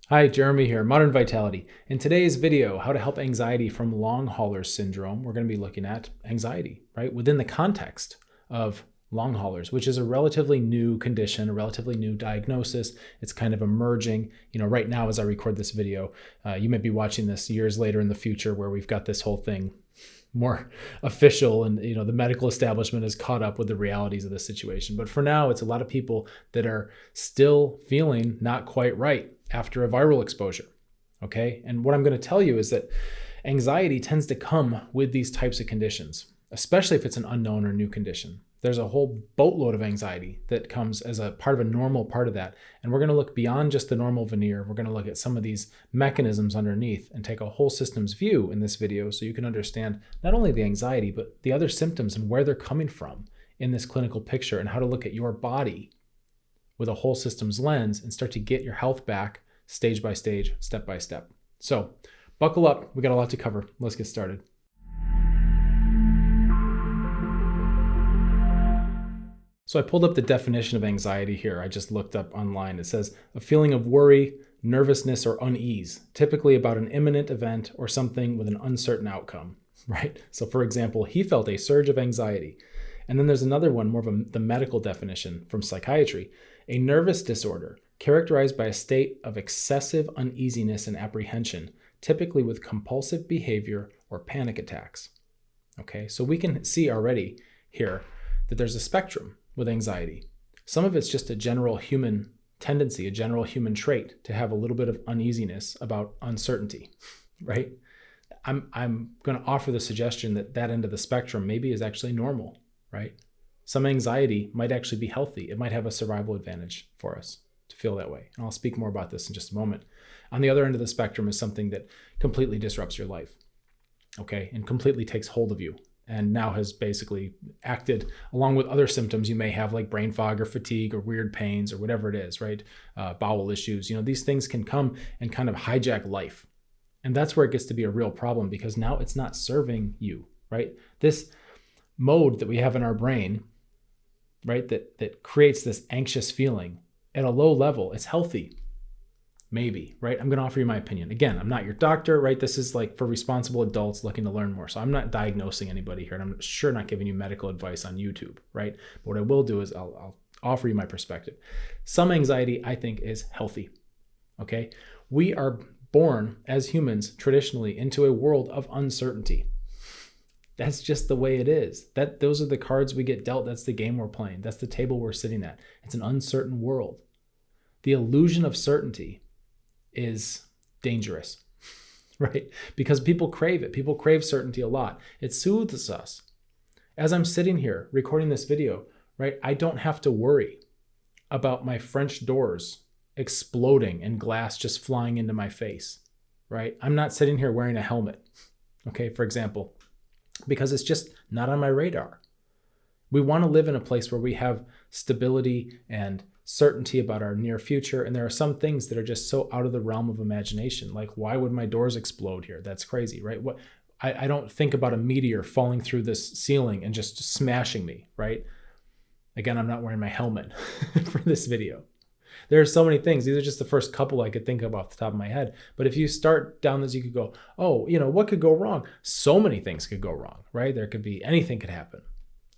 Hi, Jeremy here, Modern Vitality. In today's video, how to help anxiety from long haulers syndrome, we're going to be looking at anxiety, right? Within the context of long haulers, which is a relatively new condition, a relatively new diagnosis. It's kind of emerging, right now as I record this video. You may be watching this years later in the future where we've got this whole thing more official and the medical establishment is caught up with the realities of the situation. But for now, it's a lot of people that are still feeling not quite right after a viral exposure. Okay. And what I'm going to tell you is that anxiety tends to come with these types of conditions, especially if it's an unknown or new condition. There's a whole boatload of anxiety that comes as a part of a normal part of that. And we're going to look beyond just the normal veneer. We're going to look at some of these mechanisms underneath and take a whole systems view in this video so you can understand not only the anxiety, but the other symptoms and where they're coming from in this clinical picture and how to look at your body with a whole systems lens and start to get your health back stage by stage, step by step. So buckle up. We got a lot to cover. Let's get started. So I pulled up the definition of anxiety here. I just looked up online. It says a feeling of worry, nervousness, or unease, typically about an imminent event or something with an uncertain outcome, right? So for example, he felt a surge of anxiety. And then there's another one, more of the medical definition from psychiatry, a nervous disorder characterized by a state of excessive uneasiness and apprehension, typically with compulsive behavior or panic attacks. Okay, so we can see already here that there's a spectrum with anxiety. Some of it's just a general human tendency, a general human trait to have a little bit of uneasiness about uncertainty, right? I'm going to offer the suggestion that that end of the spectrum maybe is actually normal, right? Some anxiety might actually be healthy. It might have a survival advantage for us to feel that way. And I'll speak more about this in just a moment. On the other end of the spectrum is something that completely disrupts your life, okay? And completely takes hold of you and now has basically acted along with other symptoms you may have like brain fog or fatigue or weird pains or whatever it is, right? Bowel issues, these things can come and kind of hijack life. And that's where it gets to be a real problem because now it's not serving you, right? This mode that we have in our brain, right, that creates this anxious feeling at a low level, it's healthy. Maybe, right? I'm going to offer you my opinion. Again, I'm not your doctor, right? This is like for responsible adults looking to learn more. So I'm not diagnosing anybody here, and I'm sure not giving you medical advice on YouTube, right? But what I will do is I'll offer you my perspective. Some anxiety, I think, is healthy, okay? We are born as humans traditionally into a world of uncertainty. That's just the way it is. Those are the cards we get dealt. That's the game we're playing. That's the table we're sitting at. It's an uncertain world. The illusion of certainty is dangerous, right? Because people crave it. People crave certainty a lot. It soothes us. As I'm sitting here recording this video, right, I don't have to worry about my French doors exploding and glass just flying into my face, right? I'm not sitting here wearing a helmet, okay, for example, because it's just not on my radar. We want to live in a place where we have stability and certainty about our near future. And there are some things that are just so out of the realm of imagination. Like, why would my doors explode here? That's crazy, right? I don't think about a meteor falling through this ceiling and just smashing me, right? Again, I'm not wearing my helmet for this video. There are so many things. These are just the first couple I could think of off the top of my head. But if you start down this, you could go, oh, what could go wrong? So many things could go wrong, right? There could be, anything could happen,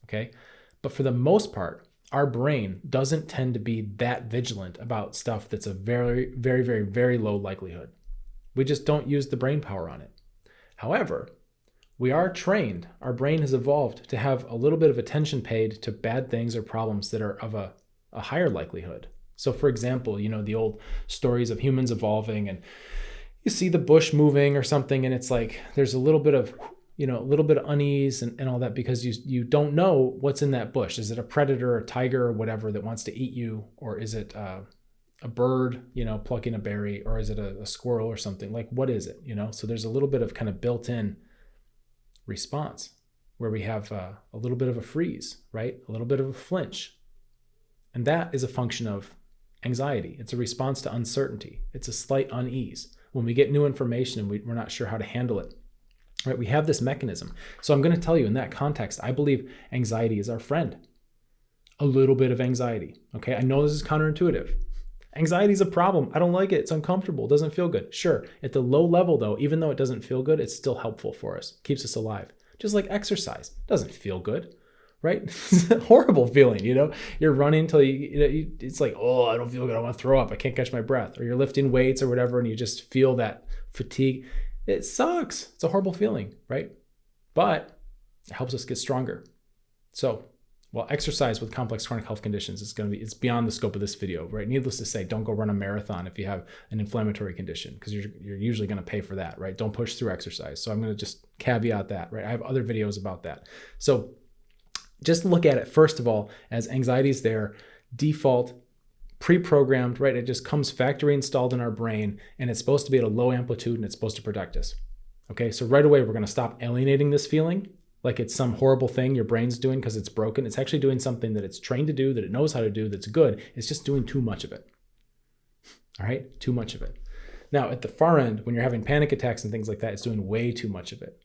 okay? But for the most part, our brain doesn't tend to be that vigilant about stuff that's a very, very, very, very low likelihood. We just don't use the brain power on it. However, we are trained, our brain has evolved to have a little bit of attention paid to bad things or problems that are of a higher likelihood. So for example, the old stories of humans evolving and you see the bush moving or something and it's like there's a little bit of unease and all that because you don't know what's in that bush. Is it a predator, a tiger, or whatever that wants to eat you? Or is it a bird, plucking a berry? Or is it a squirrel or something? Like, what is it, So there's a little bit of kind of built-in response where we have a little bit of a freeze, right? A little bit of a flinch. And that is a function of anxiety. It's a response to uncertainty. It's a slight unease. When we get new information and we're not sure how to handle it, right? We have this mechanism. So I'm going to tell you in that context, I believe anxiety is our friend. A little bit of anxiety. Okay. I know this is counterintuitive, Anxiety is a problem. I don't like it. It's uncomfortable. It doesn't feel good. Sure. At the low level though, even though it doesn't feel good, it's still helpful for us. Keeps us alive. Just like exercise. It doesn't feel good, right? It's a horrible feeling, You're running until it's like, oh, I don't feel good. I want to throw up. I can't catch my breath. Or you're lifting weights or whatever, and you just feel that fatigue. It sucks. It's a horrible feeling, right? But it helps us get stronger. So, well, exercise with complex chronic health conditions it's beyond the scope of this video, right? Needless to say, don't go run a marathon if you have an inflammatory condition, because you're usually going to pay for that, right? Don't push through exercise. So I'm going to just caveat that, right? I have other videos about that. So just look at it, first of all, as anxiety is there, default, pre-programmed, right? It just comes factory installed in our brain, and it's supposed to be at a low amplitude, and it's supposed to protect us. Okay, so right away, we're going to stop alienating this feeling like it's some horrible thing your brain's doing because it's broken. It's actually doing something that it's trained to do, that it knows how to do, that's good. It's just doing too much of it. All right, too much of it. Now, at the far end, when you're having panic attacks and things like that, it's doing way too much of it.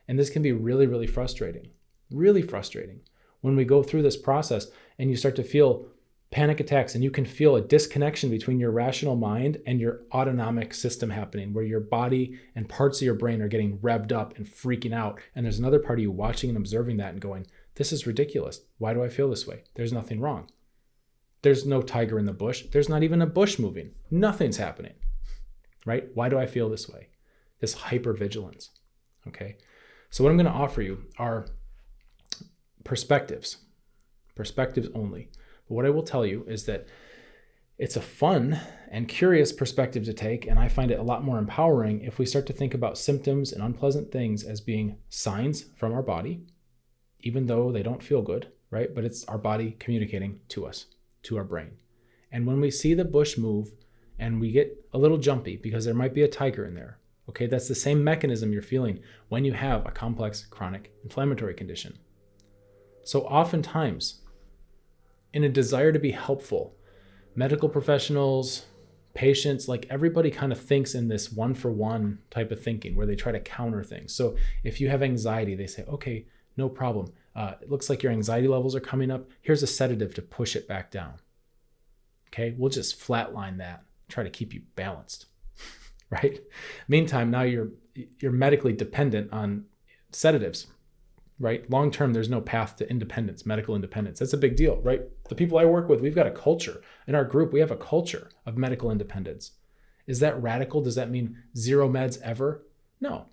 And this can be really, really frustrating. Really frustrating. When we go through this process and you start to feel panic attacks and you can feel a disconnection between your rational mind and your autonomic system happening, where your body and parts of your brain are getting revved up and freaking out. And there's another part of you watching and observing that and going, this is ridiculous. Why do I feel this way? There's nothing wrong. There's no tiger in the bush. There's not even a bush moving. Nothing's happening, right? Why do I feel this way? This hypervigilance, okay? So what I'm going to offer you are perspectives only. But what I will tell you is that it's a fun and curious perspective to take, and I find it a lot more empowering if we start to think about symptoms and unpleasant things as being signs from our body, even though they don't feel good, right? But it's our body communicating to us, to our brain. And when we see the bush move and we get a little jumpy because there might be a tiger in there, okay, that's the same mechanism you're feeling when you have a complex chronic inflammatory condition. So oftentimes, in a desire to be helpful, medical professionals, patients, like everybody kind of thinks in this one-for-one type of thinking where they try to counter things. So if you have anxiety, they say, okay, no problem. It looks like your anxiety levels are coming up. Here's a sedative to push it back down. Okay, we'll just flatline that, try to keep you balanced, right? Meantime, now you're medically dependent on sedatives. Right? Long-term, there's no path to independence, medical independence. That's a big deal, right? The people I work with, we've got a culture. In our group, we have a culture of medical independence. Is that radical? Does that mean zero meds ever? No,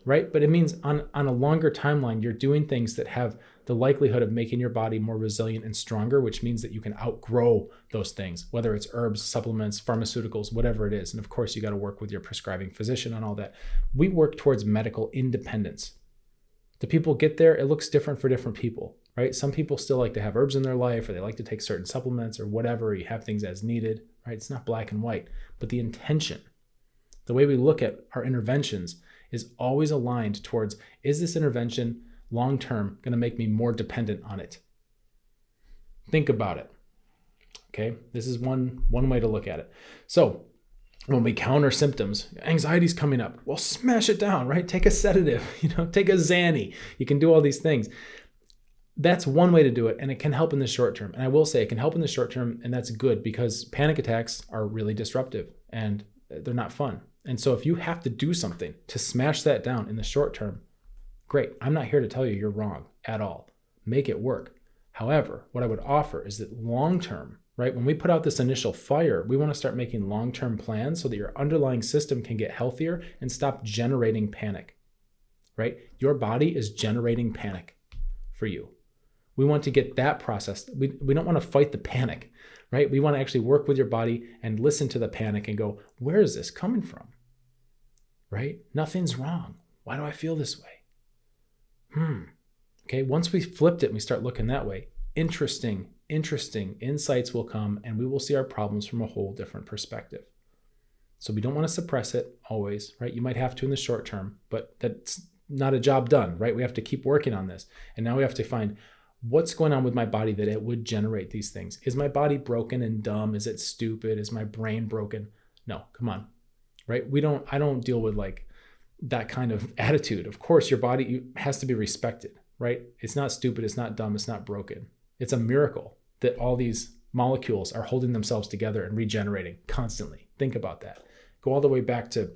right? But it means on a longer timeline, you're doing things that have the likelihood of making your body more resilient and stronger, which means that you can outgrow those things, whether it's herbs, supplements, pharmaceuticals, whatever it is. And of course, you got to work with your prescribing physician on all that. We work towards medical independence. The people get there, it looks different for different people, right? Some people still like to have herbs in their life, or they like to take certain supplements or whatever. You have things as needed, right? It's not black and white, but the intention, the way we look at our interventions is always aligned towards, is this intervention long-term going to make me more dependent on it? Think about it, okay? This is one way to look at it. So when we counter symptoms, anxiety's coming up. Well, smash it down, right? Take a sedative, take a Xanny. You can do all these things. That's one way to do it, and it can help in the short term. And I will say it can help in the short term, and that's good because panic attacks are really disruptive and they're not fun. And so if you have to do something to smash that down in the short term, great. I'm not here to tell you you're wrong at all. Make it work. However, what I would offer is that long term, right? When we put out this initial fire, we want to start making long-term plans so that your underlying system can get healthier and stop generating panic, right? Your body is generating panic for you. We want to get that processed. We don't want to fight the panic, right? We want to actually work with your body and listen to the panic and go, where is this coming from, right? Nothing's wrong. Why do I feel this way? Okay, once we flipped it and we start looking that way, interesting insights will come and we will see our problems from a whole different perspective. So we don't want to suppress it always, right? You might have to in the short term, but that's not a job done, right? We have to keep working on this. And now we have to find what's going on with my body that it would generate these things. Is my body broken and dumb? Is it stupid? Is my brain broken? No, come on, right? I don't deal with like that kind of attitude. Of course, your body has to be respected, right? It's not stupid. It's not dumb. It's not broken. It's a miracle that all these molecules are holding themselves together and regenerating constantly. Think about that. Go all the way back to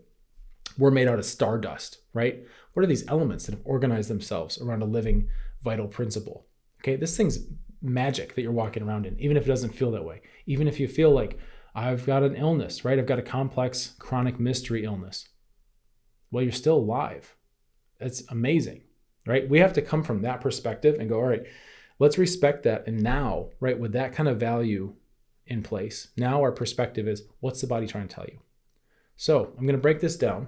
we're made out of stardust, right? What are these elements that have organized themselves around a living vital principle? Okay, this thing's magic that you're walking around in, even if it doesn't feel that way. Even if you feel like I've got an illness, right? I've got a complex chronic mystery illness. Well, you're still alive. That's amazing, right? We have to come from that perspective and go, all right, let's respect that. And now, right, with that kind of value in place, now our perspective is, what's the body trying to tell you? So I'm going to break this down.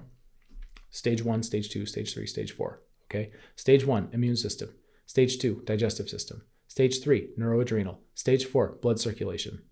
Stage 1, stage 2, stage 3, stage 4. Okay. Stage 1, immune system. Stage 2, digestive system. Stage 3, neuroadrenal. Stage 4, blood circulation.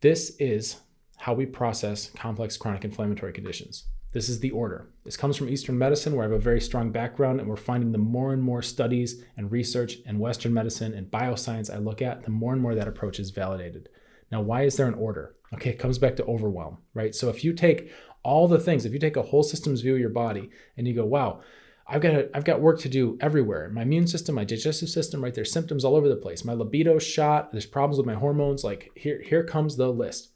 This is how we process complex chronic inflammatory conditions. This is the order. This comes from Eastern medicine, where I have a very strong background, and we're finding the more and more studies and research and Western medicine and bioscience I look at, the more and more that approach is validated. Now, why is there an order? Okay, it comes back to overwhelm, right? So if you take all the things, if you take a whole systems view of your body and you go, wow, I've got work to do everywhere. My immune system, my digestive system, right? There's symptoms all over the place. My libido's shot. There's problems with my hormones. Like here comes the list.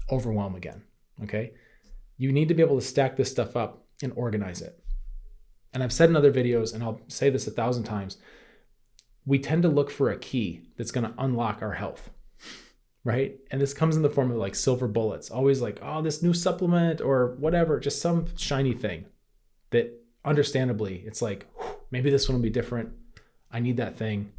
Overwhelm again, okay? You need to be able to stack this stuff up and organize it. And I've said in other videos, and I'll say this 1,000 times, we tend to look for a key that's going to unlock our health, right? And this comes in the form of like silver bullets, always like, oh, this new supplement or whatever, just some shiny thing that understandably, it's like, maybe this one will be different. I need that thing.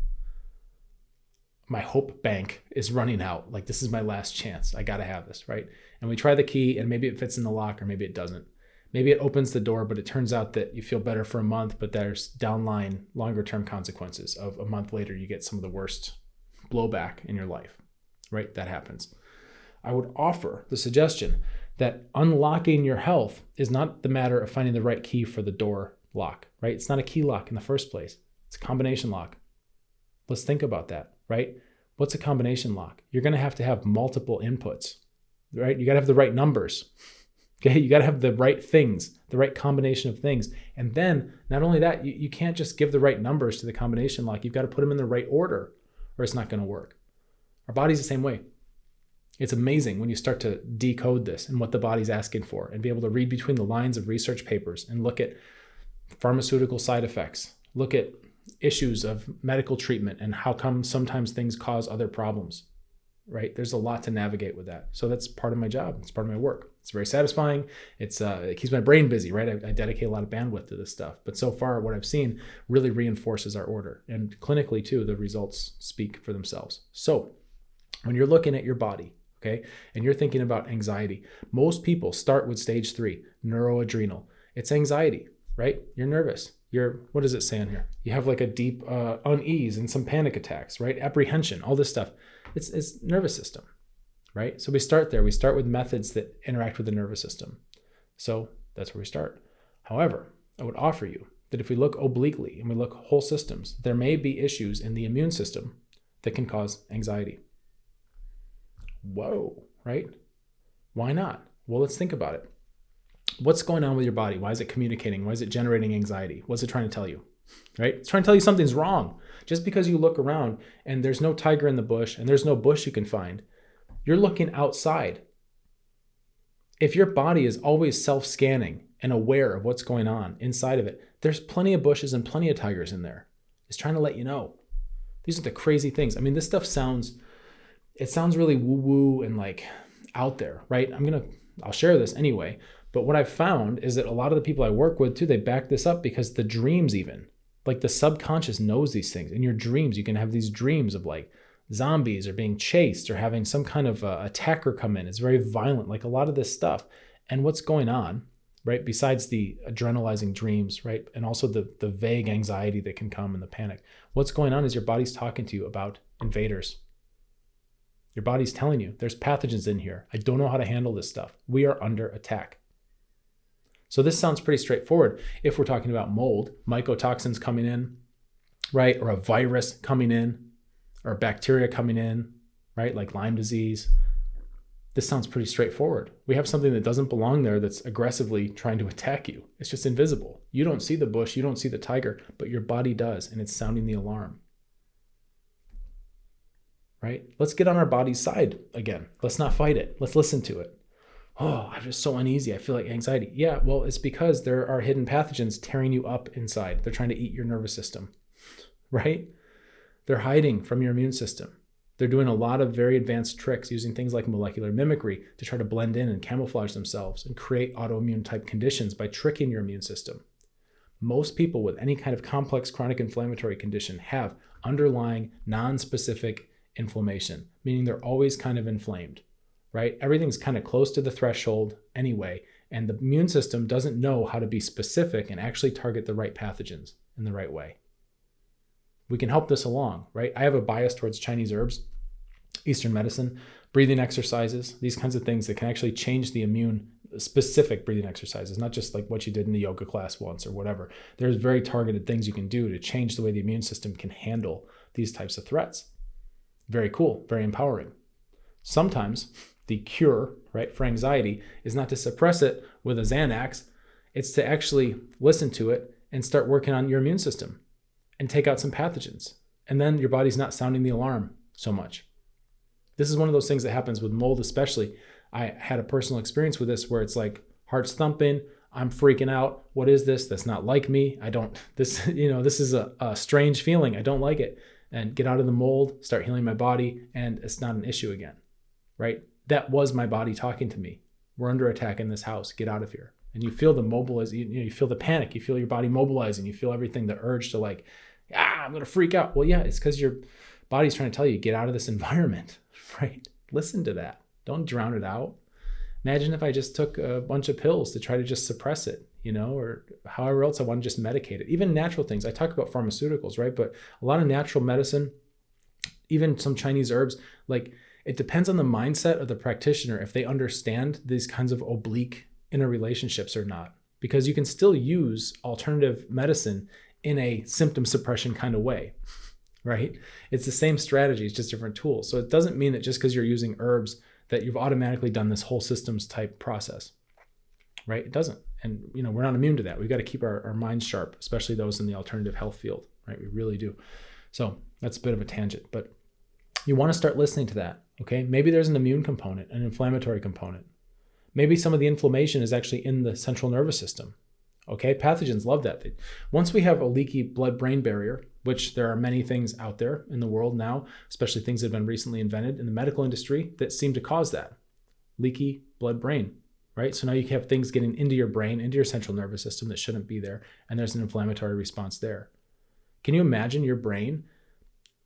My hope bank is running out. Like, this is my last chance. I got to have this, right? And we try the key and maybe it fits in the lock or maybe it doesn't. Maybe it opens the door, but it turns out that you feel better for a month, but there's downline longer term consequences of a month later, you get some of the worst blowback in your life, right? That happens. I would offer the suggestion that unlocking your health is not the matter of finding the right key for the door lock, right? It's not a key lock in the first place. It's a combination lock. Let's think about that, right? What's a combination lock? You're going to have multiple inputs, right? You got to have the right numbers. Okay. You got to have the right things, the right combination of things. And then not only that, you can't just give the right numbers to the combination lock. You've got to put them in the right order or it's not going to work. Our body's the same way. It's amazing when you start to decode this and what the body's asking for and be able to read between the lines of research papers and look at pharmaceutical side effects, look at issues of medical treatment and how come sometimes things cause other problems, right? There's a lot to navigate with that. So that's part of my job. It's part of my work. It's very satisfying. It keeps my brain busy, right? I dedicate a lot of bandwidth to this stuff. But so far, what I've seen really reinforces our order. And clinically too, the results speak for themselves. So when you're looking at your body, okay, and you're thinking about anxiety, most people start with stage 3, neuroadrenal. It's anxiety, right? You're nervous. What does it say on here? You have like a deep unease and some panic attacks, right? Apprehension, all this stuff. It's nervous system, right? So we start there. We start with methods that interact with the nervous system. So that's where we start. However, I would offer you that if we look obliquely and we look whole systems, there may be issues in the immune system that can cause anxiety. Whoa, right? Why not? Well, let's think about it. What's going on with your body? Why is it communicating? Why is it generating anxiety? What's it trying to tell you? Right? It's trying to tell you something's wrong. Just because you look around and there's no tiger in the bush and there's no bush you can find, you're looking outside. If your body is always self-scanning and aware of what's going on inside of it, there's plenty of bushes and plenty of tigers in there. It's trying to let you know. These are the crazy things. I mean, this stuff sounds really woo-woo and like out there, right? I'll share this anyway. But what I've found is that a lot of the people I work with too, they back this up because the dreams even, like the subconscious knows these things. In your dreams, you can have these dreams of like zombies or being chased or having some kind of attacker come in. It's very violent, like a lot of this stuff. And what's going on, right? Besides the adrenalizing dreams, right? And also the vague anxiety that can come and the panic. What's going on is your body's talking to you about invaders. Your body's telling you there's pathogens in here. I don't know how to handle this stuff. We are under attack. So this sounds pretty straightforward. If we're talking about mold, mycotoxins coming in, right? Or a virus coming in, or bacteria coming in, right? Like Lyme disease. This sounds pretty straightforward. We have something that doesn't belong there that's aggressively trying to attack you. It's just invisible. You don't see the bush, you don't see the tiger, but your body does, and it's sounding the alarm. right? Let's get on our body's side again. Let's not fight it. Let's listen to it. Oh, I'm just so uneasy. I feel like anxiety. Yeah, well, it's because there are hidden pathogens tearing you up inside. They're trying to eat your nervous system, right? They're hiding from your immune system. They're doing a lot of very advanced tricks using things like molecular mimicry to try to blend in and camouflage themselves and create autoimmune type conditions by tricking your immune system. Most people with any kind of complex chronic inflammatory condition have underlying non-specific inflammation, meaning they're always kind of inflamed, right? Everything's kind of close to the threshold anyway, and the immune system doesn't know how to be specific and actually target the right pathogens in the right way. We can help this along, right? I have a bias towards Chinese herbs, Eastern medicine, breathing exercises, these kinds of things that can actually change the immune, specific breathing exercises, not just like what you did in the yoga class once or whatever. There's very targeted things you can do to change the way the immune system can handle these types of threats. Very cool, very empowering. Sometimes the cure, right, for anxiety is not to suppress it with a Xanax, it's to actually listen to it and start working on your immune system and take out some pathogens. And then your body's not sounding the alarm so much. This is one of those things that happens with mold especially. I had a personal experience with this where it's like heart's thumping, I'm freaking out. What is this? That's not like me. This is a strange feeling. I don't like it. And get out of the mold, start healing my body, and it's not an issue again, right? That was my body talking to me. We're under attack in this house. Get out of here. And you feel the you feel the panic. You feel your body mobilizing. You feel everything, the urge to like, I'm going to freak out. Well, yeah, it's because your body's trying to tell you, get out of this environment, right? Listen to that. Don't drown it out. Imagine if I just took a bunch of pills to try to just suppress it, or however else I want to just medicate it. Even natural things. I talk about pharmaceuticals, right? But a lot of natural medicine, even some Chinese herbs, like it depends on the mindset of the practitioner if they understand these kinds of oblique interrelationships or not. Because you can still use alternative medicine in a symptom suppression kind of way, right? It's the same strategy, it's just different tools. So it doesn't mean that just because you're using herbs that you've automatically done this whole systems type process, right? It doesn't. And we're not immune to that. We've got to keep our minds sharp, especially those in the alternative health field, right? We really do. So that's a bit of a tangent, but you want to start listening to that, okay? Maybe there's an immune component, an inflammatory component. Maybe some of the inflammation is actually in the central nervous system, okay? Pathogens love that. Once we have a leaky blood-brain barrier, which there are many things out there in the world now, especially things that have been recently invented in the medical industry that seem to cause that. Leaky blood-brain, right? So now you have things getting into your brain, into your central nervous system that shouldn't be there, and there's an inflammatory response there. Can you imagine your brain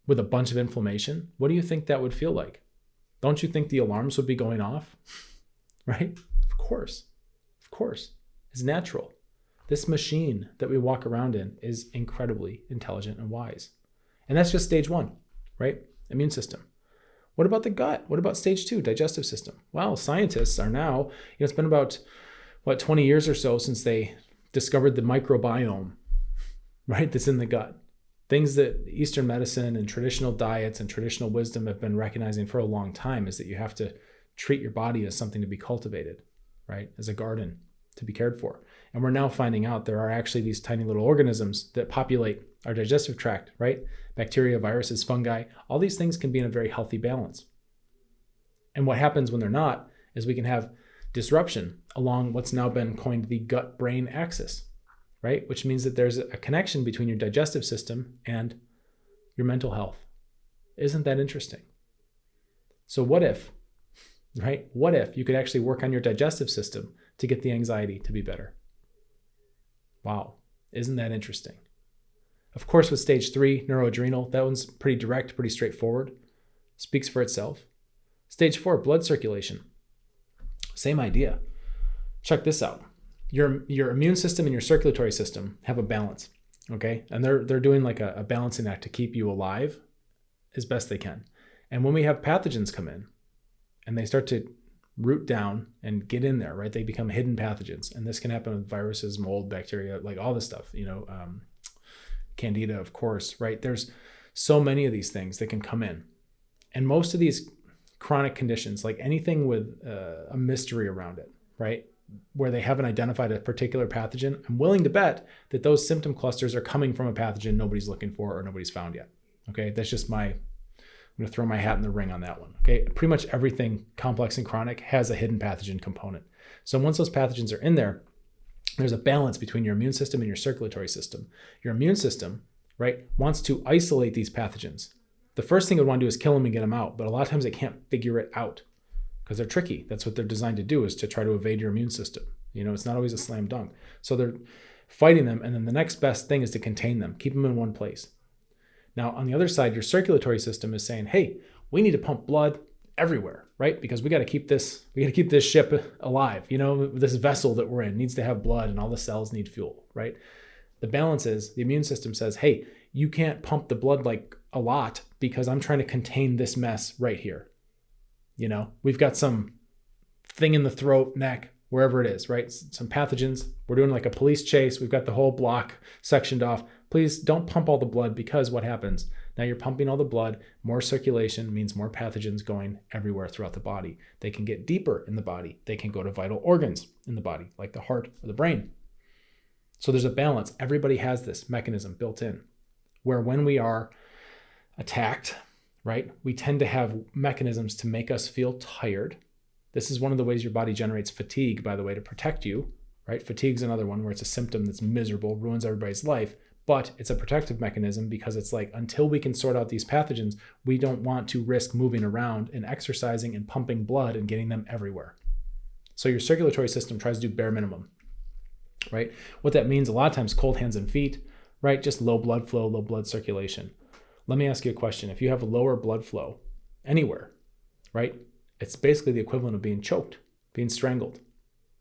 with a bunch of inflammation? What do you think that would feel like? Don't you think the alarms would be going off? Right? Of course. It's natural. This machine that we walk around in is incredibly intelligent and wise. And that's just stage 1, right? Immune system. What about the gut? What about stage 2, digestive system? Well, scientists are now, it's been about, 20 years or so since they discovered the microbiome, right? That's in the gut. Things that Eastern medicine and traditional diets and traditional wisdom have been recognizing for a long time is that you have to treat your body as something to be cultivated, right? As a garden to be cared for. And we're now finding out there are actually these tiny little organisms that populate our digestive tract, right? Bacteria, viruses, fungi, all these things can be in a very healthy balance. And what happens when they're not is we can have disruption along what's now been coined the gut-brain axis, right? Which means that there's a connection between your digestive system and your mental health. Isn't that interesting? So what if, right? What if you could actually work on your digestive system to get the anxiety to be better? Wow, isn't that interesting? Of course, with stage 3, neuroadrenal, that one's pretty direct, pretty straightforward. Speaks for itself. Stage 4, blood circulation. Same idea. Check this out. Your immune system and your circulatory system have a balance, okay? And they're doing like a balancing act to keep you alive as best they can. And when we have pathogens come in and they start to root down and get in there, right? They become hidden pathogens. And this can happen with viruses, mold, bacteria, like all this stuff, Candida, of course, right? There's so many of these things that can come in. And most of these chronic conditions, like anything with a mystery around it, right? Where they haven't identified a particular pathogen, I'm willing to bet that those symptom clusters are coming from a pathogen nobody's looking for or nobody's found yet. Okay, that's just my I'm going to throw my hat in the ring on that one. Okay. Pretty much everything complex and chronic has a hidden pathogen component. So once those pathogens are in there, there's a balance between your immune system and your circulatory system. Your immune system, right, wants to isolate these pathogens. The first thing it would want to do is kill them and get them out. But a lot of times they can't figure it out because they're tricky. That's what they're designed to do, is to try to evade your immune system. It's not always a slam dunk. So they're fighting them. And then the next best thing is to contain them, keep them in one place. Now, on the other side, your circulatory system is saying, hey, we need to pump blood everywhere, right? Because we got to keep this ship alive. This vessel that we're in needs to have blood and all the cells need fuel, right? The balance is the immune system says, hey, you can't pump the blood like a lot because I'm trying to contain this mess right here. We've got some thing in the throat, neck, wherever it is, right? Some pathogens. We're doing like a police chase. We've got the whole block sectioned off. Please don't pump all the blood, because what happens? Now you're pumping all the blood. More circulation means more pathogens going everywhere throughout the body. They can get deeper in the body. They can go to vital organs in the body, like the heart or the brain. So there's a balance. Everybody has this mechanism built in, where when we are attacked, right, we tend to have mechanisms to make us feel tired. This is one of the ways your body generates fatigue, by the way, to protect you, right? Fatigue's another one where it's a symptom that's miserable, ruins everybody's life, but it's a protective mechanism because it's like, until we can sort out these pathogens, we don't want to risk moving around and exercising and pumping blood and getting them everywhere. So your circulatory system tries to do bare minimum, right? What that means a lot of times, cold hands and feet, right? Just low blood flow, low blood circulation. Let me ask you a question. If you have a lower blood flow anywhere, right? It's basically the equivalent of being choked, being strangled.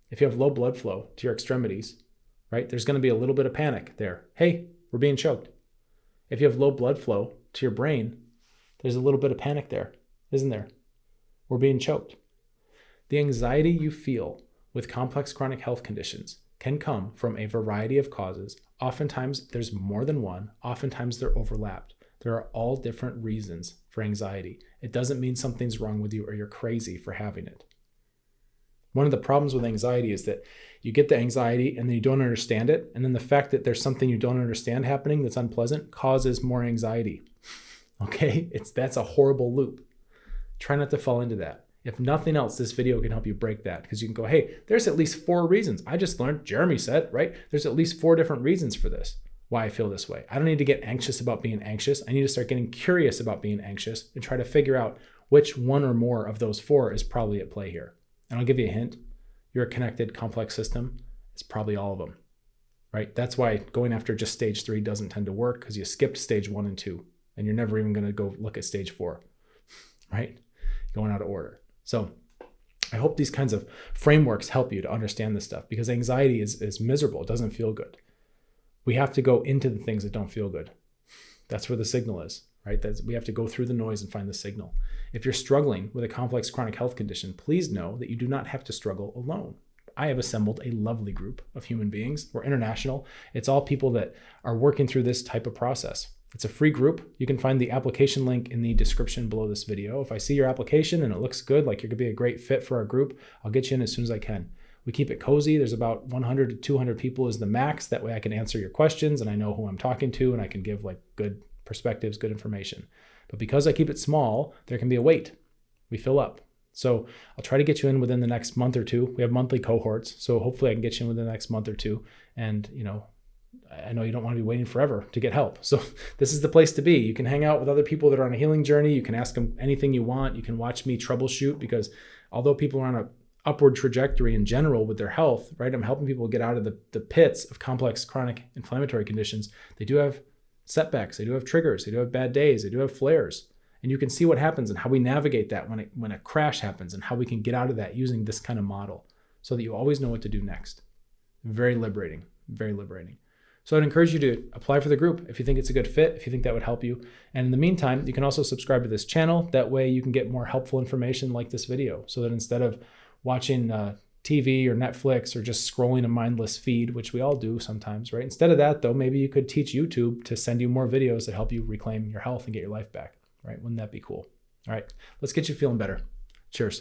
If you have low blood flow to your extremities, right, there's going to be a little bit of panic there. Hey, we're being choked. If you have low blood flow to your brain, there's a little bit of panic there, isn't there? We're being choked. The anxiety you feel with complex chronic health conditions can come from a variety of causes. Oftentimes, there's more than one. Oftentimes, they're overlapped. There are all different reasons for anxiety. It doesn't mean something's wrong with you or you're crazy for having it. One of the problems with anxiety is that you get the anxiety and then you don't understand it. And then the fact that there's something you don't understand happening that's unpleasant causes more anxiety. Okay? That's a horrible loop. Try not to fall into that. If nothing else, this video can help you break that, because you can go, hey, there's at least 4 reasons. I just learned, Jeremy said, right? There's at least 4 different reasons for this, why I feel this way. I don't need to get anxious about being anxious. I need to start getting curious about being anxious and try to figure out which one or more of those 4 is probably at play here. And I'll give you a hint. You're a connected, complex system. It's probably all of them, right? That's why going after just stage 3 doesn't tend to work, because you skipped stage 1 and 2, and you're never even going to go look at stage 4, right? Going out of order. So I hope these kinds of frameworks help you to understand this stuff, because anxiety is miserable. It doesn't feel good. We have to go into the things that don't feel good. That's where the signal is, right? We have to go through the noise and find the signal. If you're struggling with a complex chronic health condition, please know that you do not have to struggle alone. I have assembled a lovely group of human beings. We're international. It's all people that are working through this type of process. It's a free group. You can find the application link in the description below this video. If I see your application and it looks good, like you're gonna be a great fit for our group, I'll get you in as soon as I can. We keep it cozy. There's about 100 to 200 people is the max. That way I can answer your questions and I know who I'm talking to and I can give like good perspectives, good information. But because I keep it small, there can be a wait. We fill up. So I'll try to get you in within the next month or 2. We have monthly cohorts. So hopefully I can get you in within the next month or 2. And I know you don't want to be waiting forever to get help. So this is the place to be. You can hang out with other people that are on a healing journey. You can ask them anything you want. You can watch me troubleshoot, because although people are on an upward trajectory in general with their health, right? I'm helping people get out of the pits of complex chronic inflammatory conditions. They do have setbacks. They do have triggers. They do have bad days. They do have flares. And you can see what happens and how we navigate that when a crash happens, and how we can get out of that using this kind of model, so that you always know what to do next. Very liberating, very liberating. So I'd encourage you to apply for the group if you think it's a good fit, if you think that would help you. And in the meantime, you can also subscribe to this channel. That way you can get more helpful information like this video, so that instead of watching TV or Netflix or just scrolling a mindless feed, which we all do sometimes, right? Instead of that, though, maybe you could teach YouTube to send you more videos that help you reclaim your health and get your life back, right? Wouldn't that be cool? All right, let's get you feeling better. Cheers.